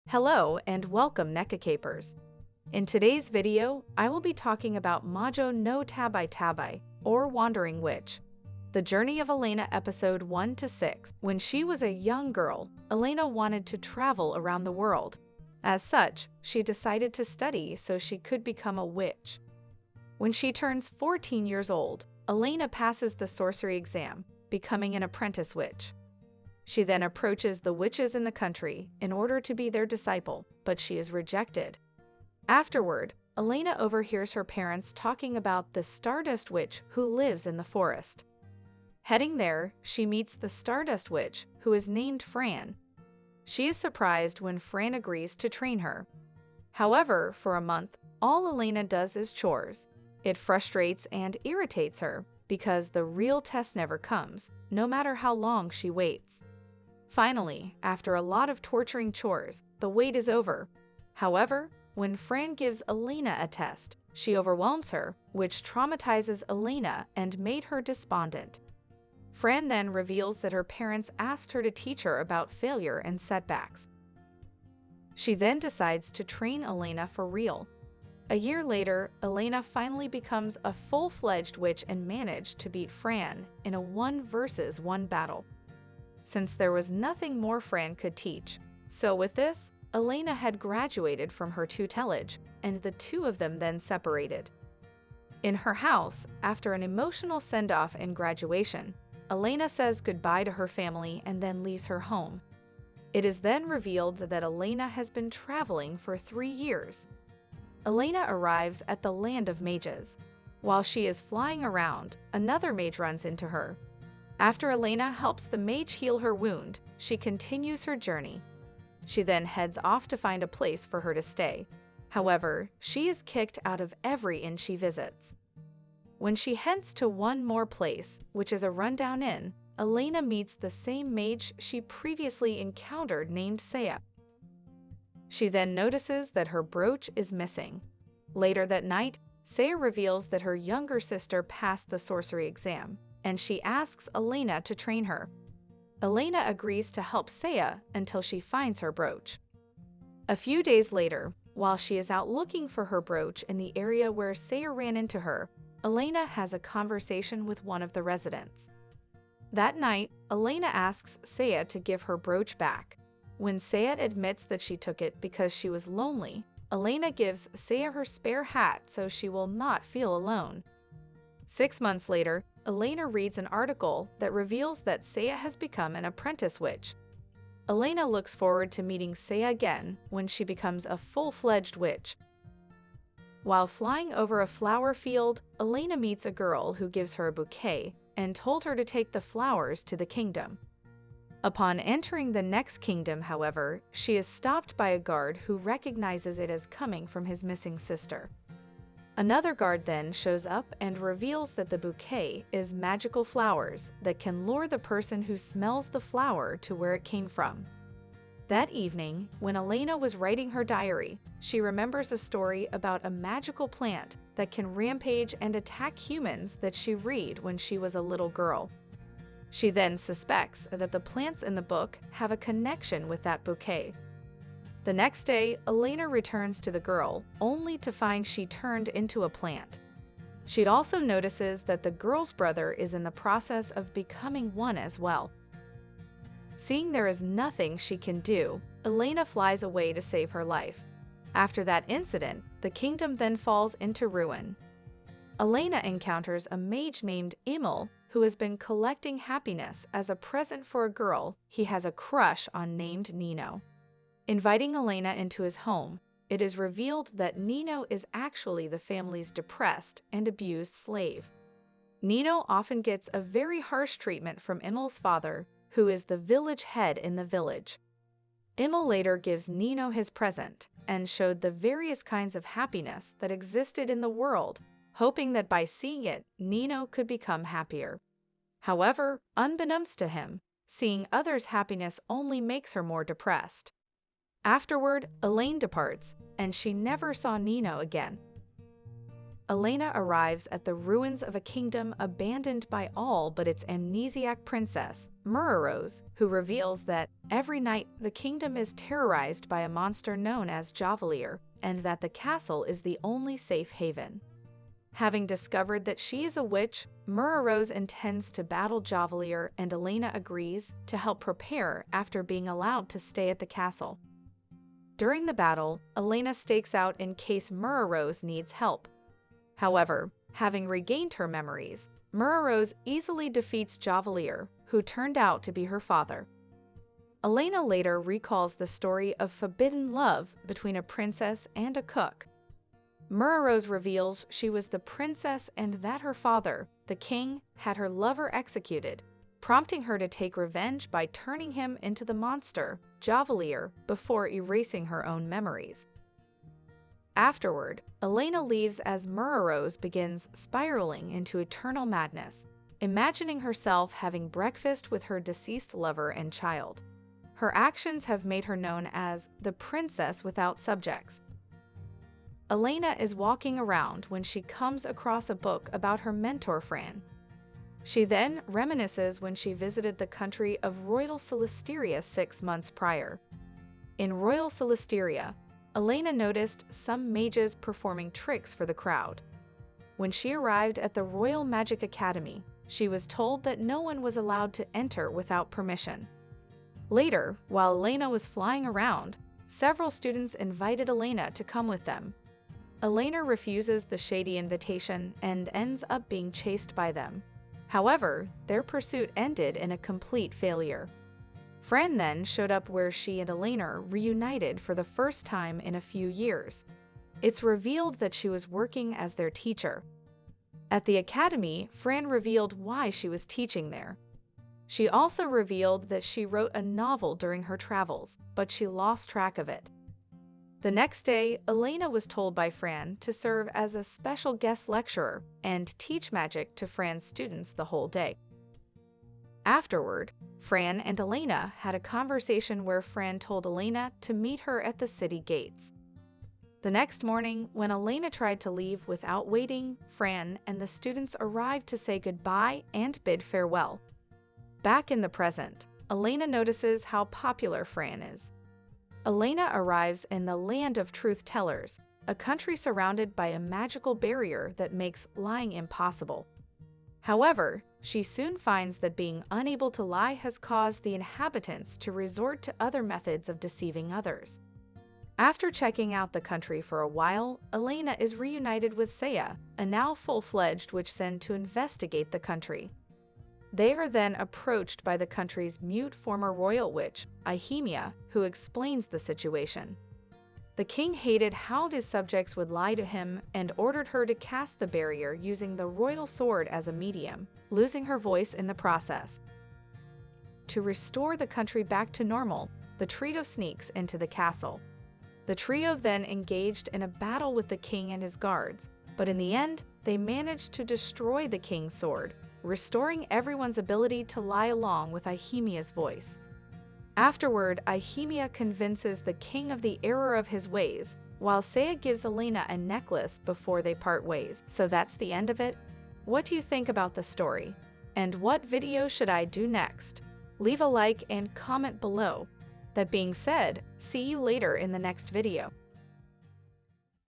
Hello and welcome NECA Capers. In today's video, I will be talking about Majo no Tabai Tabai, or Wandering Witch. The Journey of Elaina episode 1 to 6. When she was a young girl, Elaina wanted to travel around the world. As such, she decided to study so she could become a witch. When she turns 14 years old, Elaina passes the sorcery exam, becoming an apprentice witch. She then approaches the witches in the country in order to be their disciple, but she is rejected. Afterward, Elaina overhears her parents talking about the Stardust Witch who lives in the forest. Heading there, she meets the Stardust Witch, who is named Fran. She is surprised when Fran agrees to train her. However, for a month, all Elaina does is chores. It frustrates and irritates her because the real test never comes, no matter how long she waits. Finally, after a lot of torturing chores, the wait is over. However, when Fran gives Elaina a test, she overwhelms her, which traumatizes Elaina and made her despondent. Fran then reveals that her parents asked her to teach her about failure and setbacks. She then decides to train Elaina for real. A year later, Elaina finally becomes a full-fledged witch and managed to beat Fran in a 1-versus-1 battle. Since there was nothing more Fran could teach. So with this, Elaina had graduated from her tutelage, and the two of them then separated. In her house, after an emotional send-off and graduation, Elaina says goodbye to her family and then leaves her home. It is then revealed that Elaina has been traveling for 3 years. Elaina arrives at the land of mages. While she is flying around, another mage runs into her. After Elaina helps the mage heal her wound, she continues her journey. She then heads off to find a place for her to stay. However, she is kicked out of every inn she visits. When she heads to one more place, which is a rundown inn, Elaina meets the same mage she previously encountered named Saya. She then notices that her brooch is missing. Later that night, Saya reveals that her younger sister passed the sorcery exam, and she asks Elaina to train her. Elaina agrees to help Saya until she finds her brooch. A few days later, while she is out looking for her brooch in the area where Saya ran into her, Elaina has a conversation with one of the residents. That night, Elaina asks Saya to give her brooch back. When Saya admits that she took it because she was lonely, Elaina gives Saya her spare hat so she will not feel alone. 6 months later, Elaina reads an article that reveals that Saya has become an apprentice witch. Elaina looks forward to meeting Saya again when she becomes a full-fledged witch. While flying over a flower field, Elaina meets a girl who gives her a bouquet and told her to take the flowers to the kingdom. Upon entering the next kingdom, however, she is stopped by a guard who recognizes it as coming from his missing sister. Another guard then shows up and reveals that the bouquet is magical flowers that can lure the person who smells the flower to where it came from. That evening, when Elaina was writing her diary, she remembers a story about a magical plant that can rampage and attack humans that she read when she was a little girl. She then suspects that the plants in the book have a connection with that bouquet. The next day, Elaina returns to the girl, only to find she turned into a plant. She also notices that the girl's brother is in the process of becoming one as well. Seeing there is nothing she can do, Elaina flies away to save her life. After that incident, the kingdom then falls into ruin. Elaina encounters a mage named Emil who has been collecting happiness as a present for a girl he has a crush on named Nino. Inviting Elaina into his home, it is revealed that Nino is actually the family's depressed and abused slave. Nino often gets a very harsh treatment from Emil's father, who is the village head in the village. Emil later gives Nino his present and showed the various kinds of happiness that existed in the world, hoping that by seeing it, Nino could become happier. However, unbeknownst to him, seeing others' happiness only makes her more depressed. Afterward, Elaine departs, and she never saw Nino again. Elaina arrives at the ruins of a kingdom abandoned by all but its amnesiac princess, Murrose, who reveals that every night the kingdom is terrorized by a monster known as Javelier, and that the castle is the only safe haven. Having discovered that she is a witch, Murrose intends to battle Javelier, and Elaina agrees to help prepare after being allowed to stay at the castle. During the battle, Elaina stakes out in case Murrose needs help. However, having regained her memories, Murrose easily defeats Javelier, who turned out to be her father. Elaina later recalls the story of forbidden love between a princess and a cook. Murrose reveals she was the princess and that her father, the king, had her lover executed, prompting her to take revenge by turning him into the monster, Javelier, before erasing her own memories. Afterward, Elaina leaves as Murrose begins spiraling into eternal madness, imagining herself having breakfast with her deceased lover and child. Her actions have made her known as the Princess Without Subjects. Elaina is walking around when she comes across a book about her mentor Fran. She then reminisces when she visited the country of Royal Celisteria 6 months prior. In Royal Celisteria, Elaina noticed some mages performing tricks for the crowd. When she arrived at the Royal Magic Academy, she was told that no one was allowed to enter without permission. Later, while Elaina was flying around, several students invited Elaina to come with them. Elaina refuses the shady invitation and ends up being chased by them. However, their pursuit ended in a complete failure. Fran then showed up where she and Elaina reunited for the first time in a few years. It's revealed that she was working as their teacher. At the academy, Fran revealed why she was teaching there. She also revealed that she wrote a novel during her travels, but she lost track of it. The next day, Elaina was told by Fran to serve as a special guest lecturer and teach magic to Fran's students the whole day. Afterward, Fran and Elaina had a conversation where Fran told Elaina to meet her at the city gates. The next morning, when Elaina tried to leave without waiting, Fran and the students arrived to say goodbye and bid farewell. Back in the present, Elaina notices how popular Fran is. Elaina arrives in the Land of Truth Tellers, a country surrounded by a magical barrier that makes lying impossible. However, she soon finds that being unable to lie has caused the inhabitants to resort to other methods of deceiving others. After checking out the country for a while, Elaina is reunited with Saya, a now full-fledged witch sent to investigate the country. They are then approached by the country's mute former royal witch, Ihemia, who explains the situation. The king hated how his subjects would lie to him and ordered her to cast the barrier using the royal sword as a medium, losing her voice in the process. To restore the country back to normal, the trio sneaks into the castle. The trio then engaged in a battle with the king and his guards, but in the end, they managed to destroy the king's sword, restoring everyone's ability to lie along with Ihemia's voice. Afterward, Ihemia convinces the king of the error of his ways, while Saya gives Elaina a necklace before they part ways. So that's the end of it? What do you think about the story? And what video should I do next? Leave a like and comment below. That being said, see you later in the next video.